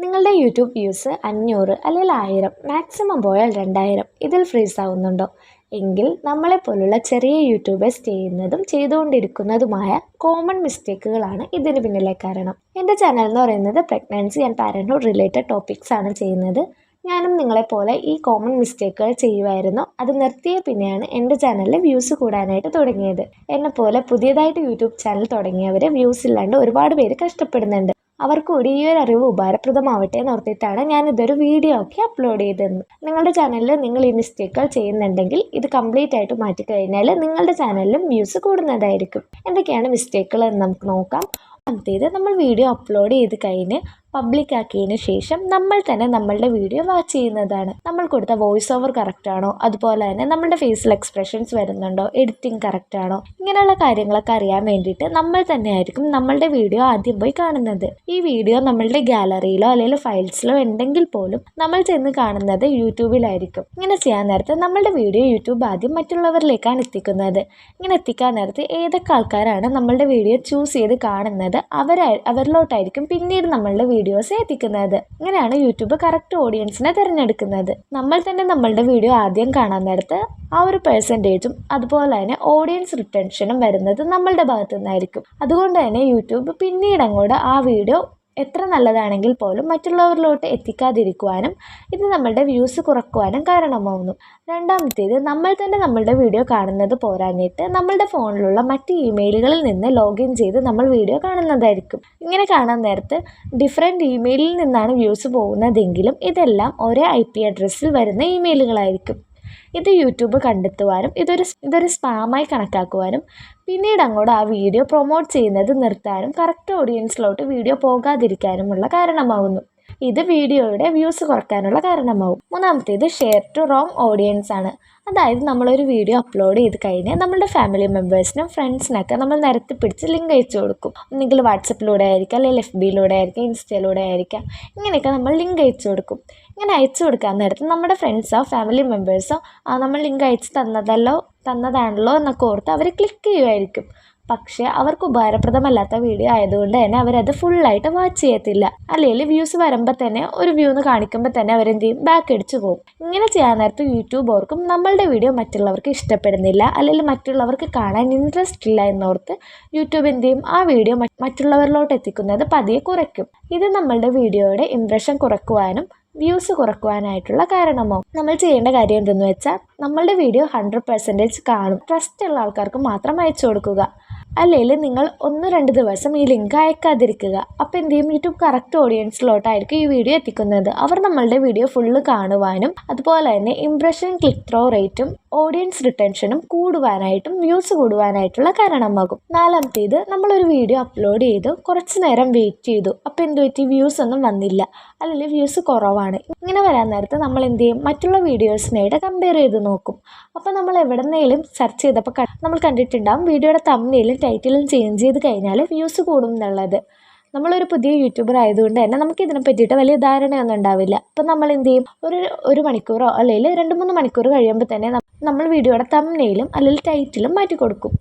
നിങ്ങളുടെ YouTube views 500 അല്ലെങ്കിൽ 1000 maximum പോയാൽ 2000 ഇതിൽ ഫ്രീസ് ആവുന്നുണ്ടോ എങ്കിൽ നമ്മളെപ്പോലുള്ള ചെറിയ യൂട്യൂബേഴ്സ് ചെയ്യുന്നതും ചെയ്തുകൊണ്ടിരിക്കുന്നതുമായ കോമൺ മിസ്റ്റേക്കുകളാണ് ഇതിന് പിന്നിലെ കാരണം. എൻ്റെ ചാനൽ എന്ന് പറയുന്നത് പ്രഗ്നൻസി ആൻഡ് പാരൻറ്ഹുഡ് റിലേറ്റഡ് ടോപ്പിക്സ് ആണ് ചെയ്യുന്നത്. ഞാനും നിങ്ങളെപ്പോലെ ഈ കോമൺ മിസ്റ്റേക്കുകൾ ചെയ്യുമായിരുന്നു. അത് നിർത്തിയ പിന്നെയാണ് എൻ്റെ ചാനലിൽ വ്യൂസ് കൂടാനായിട്ട് തുടങ്ങിയത്. എന്നെപ്പോലെ പുതിയതായിട്ട് യൂട്യൂബ് ചാനൽ തുടങ്ങിയവർ വ്യൂസ് ഇല്ലാണ്ട് ഒരുപാട് പേര് കഷ്ടപ്പെടുന്നുണ്ട്. അവർക്ക് കൂടി ഈ ഒരു അറിവ് ഉപകാരപ്രദമാവട്ടെ എന്ന് ഓർത്തിട്ടാണ് ഞാനിതൊരു വീഡിയോ ആക്കി അപ്ലോഡ് ചെയ്തത്. നിങ്ങളുടെ ചാനലിൽ നിങ്ങൾ ഈ മിസ്റ്റേക്കുകൾ ചെയ്യുന്നുണ്ടെങ്കിൽ ഇത് കംപ്ലീറ്റ് ആയിട്ട് മാറ്റിക്കഴിഞ്ഞാൽ നിങ്ങളുടെ ചാനലിലും വ്യൂസ് കൂടുന്നതായിരിക്കും. എന്തൊക്കെയാണ് മിസ്റ്റേക്കുകൾ എന്ന് നമുക്ക് നോക്കാം. നമ്മൾ വീഡിയോ അപ്ലോഡ് ചെയ്ത് കഴിഞ്ഞ് പബ്ലിക് ആക്കിയതിന് ശേഷം നമ്മൾ തന്നെ നമ്മളുടെ വീഡിയോ വാച്ച് ചെയ്യുന്നതാണ്. നമ്മൾ കൊടുത്ത വോയിസ് ഓവർ കറക്റ്റ് ആണോ, അതുപോലെ തന്നെ നമ്മളുടെ ഫേസിൽ എക്സ്പ്രഷൻസ് വരുന്നുണ്ടോ, എഡിറ്റിംഗ് കറക്റ്റ് ആണോ, ഇങ്ങനെയുള്ള കാര്യങ്ങളൊക്കെ അറിയാൻ വേണ്ടിയിട്ട് നമ്മൾ തന്നെ ആയിരിക്കും നമ്മളുടെ വീഡിയോ ആദ്യം പോയി കാണുന്നത്. ഈ വീഡിയോ നമ്മളുടെ ഗാലറിയിലോ അല്ലെങ്കിൽ ഫയൽസിലോ ഉണ്ടെങ്കിൽ പോലും നമ്മൾ ചെന്ന് കാണുന്നത് യൂട്യൂബിലായിരിക്കും. ഇങ്ങനെ ചെയ്യാൻ നേരത്ത് നമ്മളുടെ വീഡിയോ യൂട്യൂബ് ആദ്യം മറ്റുള്ളവരിലേക്കാണ് എത്തിക്കുന്നത്. ഇങ്ങനെ എത്തിക്കാൻ നേരത്ത് ഏതൊക്കെ ആൾക്കാരാണ് നമ്മളുടെ വീഡിയോ ചൂസ് ചെയ്ത് കാണുന്നത് അവരിലോട്ടായിരിക്കും പിന്നീട് നമ്മളുടെ വീഡിയോസ് എത്തിക്കുന്നത്. ഇങ്ങനെയാണ് യൂട്യൂബ് കറക്റ്റ് ഓഡിയൻസിനെ തിരഞ്ഞെടുക്കുന്നത്. നമ്മൾ തന്നെ നമ്മളുടെ വീഡിയോ ആദ്യം കാണാൻ നേരത്ത് ആ ഒരു പെർസെൻറ്റേജും അതുപോലെ തന്നെ ഓഡിയൻസ് റിട്ടൻഷനും വരുന്നത് നമ്മളുടെ ഭാഗത്തു നിന്നായിരിക്കും. അതുകൊണ്ട് തന്നെ യൂട്യൂബ് പിന്നീട് അങ്ങോട്ട് ആ വീഡിയോ എത്ര നല്ലതാണെങ്കിൽ പോലും മറ്റുള്ളവരിലോട്ട് എത്തിക്കാതിരിക്കുവാനും ഇത് നമ്മളുടെ വ്യൂസ് കുറക്കുവാനും കാരണമാവുന്നു. രണ്ടാമത്തേത്, നമ്മൾ തന്നെ നമ്മളുടെ വീഡിയോ കാണുന്നത് പോരാഞ്ഞിട്ട് നമ്മളുടെ ഫോണിലുള്ള മറ്റ് ഇമെയിലുകളിൽ നിന്ന് ലോഗിൻ ചെയ്ത് നമ്മൾ വീഡിയോ കാണുന്നതായിരിക്കും. ഇങ്ങനെ കാണാൻ നേരത്ത് ഡിഫറെൻറ്റ് ഇമെയിലിൽ നിന്നാണ് വ്യൂസ് പോകുന്നതെങ്കിലും ഇതെല്ലാം ഒരേ IP അഡ്രസ്സിൽ വരുന്ന ഇമെയിലുകളായിരിക്കും. ഇത് യൂട്യൂബ് കണ്ടെത്തുവാനും ഇതൊരു സ്പാമായി കണക്കാക്കുവാനും പിന്നീട് അങ്ങോട്ട് ആ വീഡിയോ പ്രൊമോട്ട് ചെയ്യുന്നത് നിർത്താനും കറക്റ്റ് ഓഡിയൻസിലോട്ട് വീഡിയോ പോകാതിരിക്കാനുമുള്ള കാരണമാകുന്നു. ഇത് വീഡിയോയുടെ വ്യൂസ് കുറയ്ക്കാനുള്ള കാരണമാകും. മൂന്നാമത്തേത്, ഷെയർ ടു റോങ് ഓഡിയൻസ് ആണ്. അതായത് നമ്മളൊരു വീഡിയോ അപ്ലോഡ് ചെയ്ത് കഴിഞ്ഞ് നമ്മളുടെ ഫാമിലി മെമ്പേഴ്സിനും ഫ്രണ്ട്സിനൊക്കെ നമ്മൾ നിരത്തി പിടിച്ച് ലിങ്ക് അയച്ചു കൊടുക്കും. ഒന്നുകിൽ വാട്സപ്പിലൂടെ ആയിരിക്കാം, അല്ലെങ്കിൽ FBയിലൂടെ ആയിരിക്കാം, ഇൻസ്റ്റയിലൂടെ ആയിരിക്കാം. ഇങ്ങനെയൊക്കെ നമ്മൾ ലിങ്ക് അയച്ചു കൊടുക്കും. ഇങ്ങനെ അയച്ചു കൊടുക്കാൻ നേരത്ത് നമ്മുടെ ഫ്രണ്ട്സോ ഫാമിലി മെമ്പേഴ്സോ നമ്മൾ ലിങ്ക് അയച്ച് തന്നതാണല്ലോ എന്നൊക്കെ ഓർത്ത് അവർ ക്ലിക്ക് ചെയ്യുമായിരിക്കും. പക്ഷേ അവർക്ക് ഉപകാരപ്രദമല്ലാത്ത വീഡിയോ ആയതുകൊണ്ട് തന്നെ അവരത് ഫുള്ളായിട്ട് വാച്ച് ചെയ്യത്തില്ല. അല്ലെങ്കിൽ വ്യൂസ് വരുമ്പോൾ തന്നെ ഒരു വ്യൂന്ന് കാണിക്കുമ്പോൾ തന്നെ അവരെന്ത് ചെയ്യും, ബാക്ക് അടിച്ചു പോകും. ഇങ്ങനെ ചെയ്യാൻ നേരത്ത് യൂട്യൂബ് ഓർക്കും നമ്മളുടെ വീഡിയോ മറ്റുള്ളവർക്ക് ഇഷ്ടപ്പെടുന്നില്ല, അല്ലെങ്കിൽ മറ്റുള്ളവർക്ക് കാണാൻ ഇൻട്രസ്റ്റ് ഇല്ല എന്നോർത്ത് യൂട്യൂബ് എന്ത് ചെയ്യും, ആ വീഡിയോ മറ്റുള്ളവരിലോട്ട് എത്തിക്കുന്നത് പതിയെ കുറയ്ക്കും. ഇത് നമ്മളുടെ വീഡിയോയുടെ ഇംപ്രഷൻ കുറക്കുവാനും വ്യൂസ് കുറക്കുവാനായിട്ടുള്ള കാരണമാവും. നമ്മൾ ചെയ്യേണ്ട കാര്യം എന്തെന്ന് വെച്ചാൽ നമ്മളുടെ വീഡിയോ 100% കാണും, ട്രസ്റ്റ് ഉള്ള ആൾക്കാർക്ക് മാത്രം അയച്ചു കൊടുക്കുക. അല്ലെങ്കിൽ നിങ്ങൾ 1-2 ദിവസം ഈ ലിങ്ക് അയക്കാതിരിക്കുക. അപ്പോൾ എന്ത് ചെയ്യും, യൂട്യൂബ് കറക്റ്റ് ഓഡിയൻസിലോട്ടായിരിക്കും ഈ വീഡിയോ എത്തിക്കുന്നത്. അവർ നമ്മളുടെ വീഡിയോ ഫുള്ള് കാണുവാനും അതുപോലെ തന്നെ ഇംപ്രഷൻ, ക്ലിക്ക് ത്രോ റേറ്റും ഓഡിയൻസ് റിട്ടൻഷനും കൂടുവാനായിട്ടും വ്യൂസ് കൂടുവാനായിട്ടുള്ള കാരണമാകും. നാലാമത്തേത്, നമ്മളൊരു വീഡിയോ അപ്ലോഡ് ചെയ്തു കുറച്ച് നേരം വെയിറ്റ് ചെയ്തു, അപ്പോൾ എന്ത് പറ്റി, വ്യൂസ് ഒന്നും വന്നില്ല, അല്ലെങ്കിൽ വ്യൂസ് കുറവാണ്. ഇങ്ങനെ വരാൻ നേരത്ത് നമ്മൾ എന്ത് ചെയ്യും, മറ്റുള്ള വീഡിയോസിനായിട്ട് കമ്പയർ ചെയ്ത് നോക്കും. അപ്പോൾ നമ്മൾ എവിടെന്നെങ്കിലും സെർച്ച് ചെയ്തപ്പോൾ നമ്മൾ കണ്ടിട്ടുണ്ടാകും വീഡിയോയുടെ തംബ്നെയിലും ടൈറ്റിലും ചേഞ്ച് ചെയ്ത് കഴിഞ്ഞാൽ വ്യൂസ് കൂടും എന്നുള്ളത്. നമ്മളൊരു പുതിയ യൂട്യൂബർ ആയതുകൊണ്ട് തന്നെ നമുക്ക് ഇതിനെ പറ്റിയിട്ട് വലിയ ധാരണയൊന്നും ഉണ്ടാവില്ല. അപ്പം നമ്മൾ എന്ത് ചെയ്യും, ഒരു മണിക്കൂറോ അല്ലെങ്കിൽ 2-3 മണിക്കൂർ കഴിയുമ്പോൾ തന്നെ നമ്മൾ വീഡിയോയുടെ തംബ്നെയിലും അല്ലെങ്കിൽ ടൈറ്റിലും മാറ്റി കൊടുക്കും.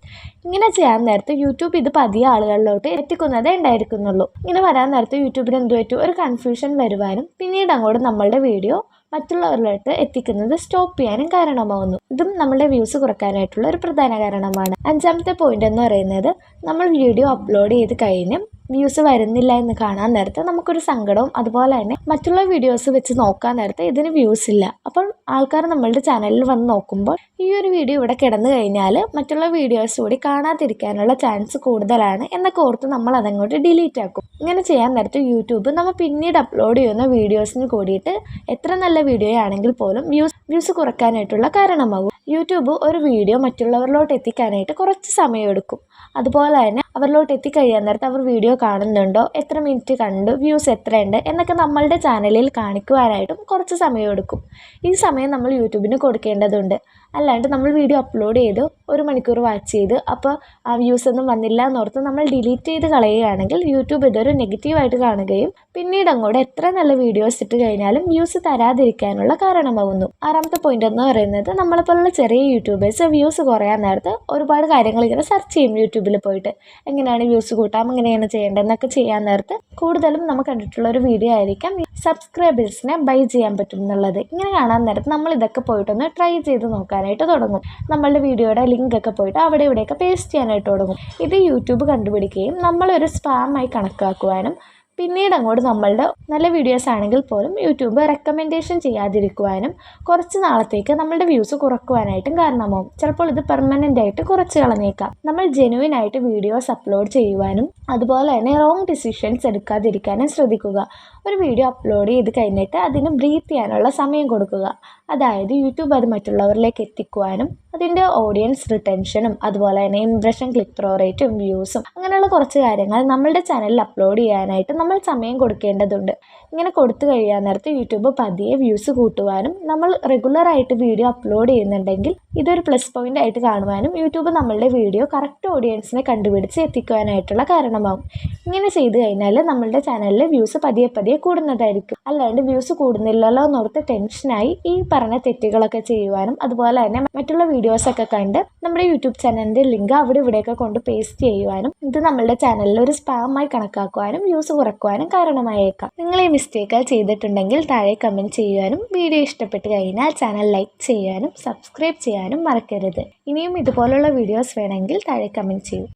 ഇങ്ങനെ ചെയ്യാൻ നേരത്ത് യൂട്യൂബ് ഇത് പതിയെ ആളുകളിലോട്ട് എത്തിക്കുന്നതേ ഉണ്ടായിരിക്കുന്നുള്ളൂ. ഇങ്ങനെ വരാൻ നേരത്ത് യൂട്യൂബിന് എന്ത് പറ്റും, ഒരു കൺഫ്യൂഷൻ വരുവാനും പിന്നീട് അങ്ങോട്ട് നമ്മളുടെ വീഡിയോ മറ്റുള്ളവരിലോട്ട് എത്തിക്കുന്നത് സ്റ്റോപ്പ് ചെയ്യാനും കാരണമാവുന്നു. ഇതും നമ്മളുടെ വ്യൂസ് കുറയ്ക്കാനായിട്ടുള്ള ഒരു പ്രധാന കാരണമാണ്. അഞ്ചാമത്തെ പോയിന്റ് എന്ന് പറയുന്നത്, നമ്മൾ വീഡിയോ അപ്ലോഡ് ചെയ്ത് കഴിഞ്ഞ് വ്യൂസ് വരുന്നില്ല എന്ന് കാണാൻ നേരത്ത് നമുക്കൊരു സങ്കടവും അതുപോലെ തന്നെ മറ്റുള്ള വീഡിയോസ് വെച്ച് നോക്കാൻ നേരത്ത് ഇതിന് വ്യൂസ് ഇല്ല. അപ്പോൾ ആൾക്കാർ നമ്മളുടെ ചാനലിൽ വന്ന് നോക്കുമ്പോൾ ഈ ഒരു വീഡിയോ ഇവിടെ കിടന്നു കഴിഞ്ഞാൽ മറ്റുള്ള വീഡിയോസ് കൂടി കാണാതിരിക്കാനുള്ള ചാൻസ് കൂടുതലാണ് എന്നൊക്കെ ഓർത്ത് നമ്മൾ അതങ്ങോട്ട് ഡിലീറ്റ് ആക്കും. ഇങ്ങനെ ചെയ്യാൻ നേരത്ത് യൂട്യൂബ് നമ്മൾ പിന്നീട് അപ്ലോഡ് ചെയ്യുന്ന വീഡിയോസിന് കൂടിയിട്ട് എത്ര നല്ല വീഡിയോ ആണെങ്കിൽ പോലും വ്യൂസ് കുറയ്ക്കാനായിട്ടുള്ള കാരണമാകും. യൂട്യൂബ് ഒരു വീഡിയോ മറ്റുള്ളവരിലോട്ട് എത്തിക്കാനായിട്ട് കുറച്ച് സമയമെടുക്കും. അതുപോലെ തന്നെ അവരിലോട്ട് എത്തിക്കഴിയാൻ നേരത്ത് അവർ വീഡിയോ കാണുന്നുണ്ടോ, എത്ര മിനിറ്റ് കണ്ടു, വ്യൂസ് എത്രയുണ്ട് എന്നൊക്കെ നമ്മളുടെ ചാനലിൽ കാണിക്കുവാനായിട്ടും കുറച്ച് സമയമെടുക്കും. ഈ സമയം നമ്മൾ യൂട്യൂബിന് കൊടുക്കേണ്ടതുണ്ട്. അല്ലാണ്ട് നമ്മൾ വീഡിയോ അപ്ലോഡ് ചെയ്ത് 1 മണിക്കൂർ വാച്ച് ചെയ്ത് അപ്പോൾ ആ വ്യൂസ് ഒന്നും വന്നില്ല എന്നോർത്ത് നമ്മൾ ഡിലീറ്റ് ചെയ്ത് കളയുകയാണെങ്കിൽ യൂട്യൂബ് ഇതൊരു നെഗറ്റീവായിട്ട് കാണുകയും പിന്നീട് അങ്ങോട്ട് എത്ര നല്ല വീഡിയോസ് ഇട്ട് കഴിഞ്ഞാലും വ്യൂസ് തരാതിരിക്കാനുള്ള കാരണമാകുന്നു. 6ാമത്തെ പോയിന്റ് എന്ന് പറയുന്നത് നമ്മളെപ്പോലുള്ള ചെറിയ യൂട്യൂബേഴ്സ് വ്യൂസ് കുറയാൻ നേരത്ത് ഒരുപാട് കാര്യങ്ങൾ ഇങ്ങനെ സെർച്ച് ചെയ്യും യൂട്യൂബിൽ പോയിട്ട്. എങ്ങനെയാണ് വ്യൂസ് കൂട്ടാം, എങ്ങനെയാണ് ചെയ്യേണ്ടതെന്നൊക്കെ ചെയ്യാൻ നേരത്ത് കൂടുതലും നമ്മൾ കണ്ടിട്ടുള്ള ഒരു വീഡിയോ ആയിരിക്കാം സബ്സ്ക്രൈബേഴ്സിനെ ബൈ ചെയ്യാൻ പറ്റും എന്നുള്ളത്. ഇങ്ങനെ കാണാൻ നേരത്ത് നമ്മൾ ഇതൊക്കെ പോയിട്ടൊന്ന് ട്രൈ ചെയ്ത് നോക്കാനായിട്ട് തുടങ്ങും. നമ്മളുടെ വീഡിയോയുടെ ലിങ്കൊക്കെ പോയിട്ട് അവിടെ ഇവിടെയൊക്കെ പേസ്റ്റ് ചെയ്യാനായിട്ട് തുടങ്ങും. ഇത് യൂട്യൂബ് കണ്ടുപിടിക്കുകയും നമ്മളൊരു സ്പാമായി കണക്കാക്കുവാനും പിന്നീട് അങ്ങോട്ട് നമ്മളുടെ നല്ല വീഡിയോസ് ആണെങ്കിൽ പോലും യൂട്യൂബ് റെക്കമെൻഡേഷൻ ചെയ്യാതിരിക്കുവാനും കുറച്ച് നാളത്തേക്ക് നമ്മളുടെ വ്യൂസ് കുറക്കുവാനായിട്ടും കാരണമാകും. ചിലപ്പോൾ ഇത് പെർമനൻ്റ് ആയിട്ട് കുറച്ച് കളഞ്ഞേക്കാം. നമ്മൾ ജെനുവിൻ ആയിട്ട് വീഡിയോസ് അപ്ലോഡ് ചെയ്യുവാനും അതുപോലെ തന്നെ റോങ് ഡിസിഷൻസ് എടുക്കാതിരിക്കാനും ശ്രദ്ധിക്കുക. ഒരു വീഡിയോ അപ്ലോഡ് ചെയ്ത് കഴിഞ്ഞിട്ട് അതിന് ബ്രീത്ത് ചെയ്യാനുള്ള സമയം കൊടുക്കുക. അതായത് യൂട്യൂബ് അത് മറ്റുള്ളവരിലേക്ക് എത്തിക്കുവാനും അതിൻ്റെ ഓഡിയൻസ് റിട്ടൻഷനും അതുപോലെ തന്നെ ഇംപ്രഷൻ, ക്ലിക്ക് ത്രോ റേറ്റും വ്യൂസും അങ്ങനെയുള്ള കുറച്ച് കാര്യങ്ങൾ നമ്മളുടെ ചാനലിൽ അപ്ലോഡ് ചെയ്യാനായിട്ട് നമ്മൾ സമയം കൊടുക്കേണ്ടതുണ്ട്. ഇങ്ങനെ കൊടുത്തു കഴിയാൻ നേരത്ത് യൂട്യൂബ് പതിയെ വ്യൂസ് കൂട്ടുവാനും നമ്മൾ റെഗുലറായിട്ട് വീഡിയോ അപ്ലോഡ് ചെയ്യുന്നുണ്ടെങ്കിൽ ഇതൊരു പ്ലസ് പോയിൻ്റ് ആയിട്ട് കാണുവാനും യൂട്യൂബ് നമ്മളുടെ വീഡിയോ കറക്റ്റ് ഓഡിയൻസിനെ കണ്ടുപിടിച്ച് എത്തിക്കുവാനായിട്ടുള്ള കാരണമാകും. ഇങ്ങനെ ചെയ്ത് കഴിഞ്ഞാൽ നമ്മളുടെ ചാനലിൽ വ്യൂസ് പതിയെ പതിയെ കൂടുന്നതായിരിക്കും. അല്ലാണ്ട് വ്യൂസ് കൂടുന്നില്ലല്ലോ എന്നോർത്ത് ടെൻഷനായി ഈ പറഞ്ഞ തെറ്റുകളൊക്കെ ചെയ്യുവാനും അതുപോലെ തന്നെ മറ്റുള്ള വീഡിയോസൊക്കെ കണ്ട് നമ്മുടെ യൂട്യൂബ് ചാനലിൻ്റെ ലിങ്ക് അവിടെ ഇവിടെയൊക്കെ കൊണ്ട് പേസ്റ്റ് ചെയ്യുവാനും ഇത് നമ്മളുടെ ചാനലിൽ ഒരു സ്പാമായി കണക്കാക്കുവാനും വ്യൂസ് കുറക്കുവാനും കാരണമായേക്കാം. നിങ്ങൾ ഈ മിസ്റ്റേക്കുകൾ ചെയ്തിട്ടുണ്ടെങ്കിൽ താഴെ കമൻറ്റ് ചെയ്യുവാനും വീഡിയോ ഇഷ്ടപ്പെട്ട് കഴിഞ്ഞാൽ ചാനൽ ലൈക്ക് ചെയ്യാനും സബ്സ്ക്രൈബ് ചെയ്യാനും മറക്കരുത്. ഇനിയും ഇതുപോലുള്ള വീഡിയോസ് വേണമെങ്കിൽ താഴെ കമൻറ്റ് ചെയ്യൂ.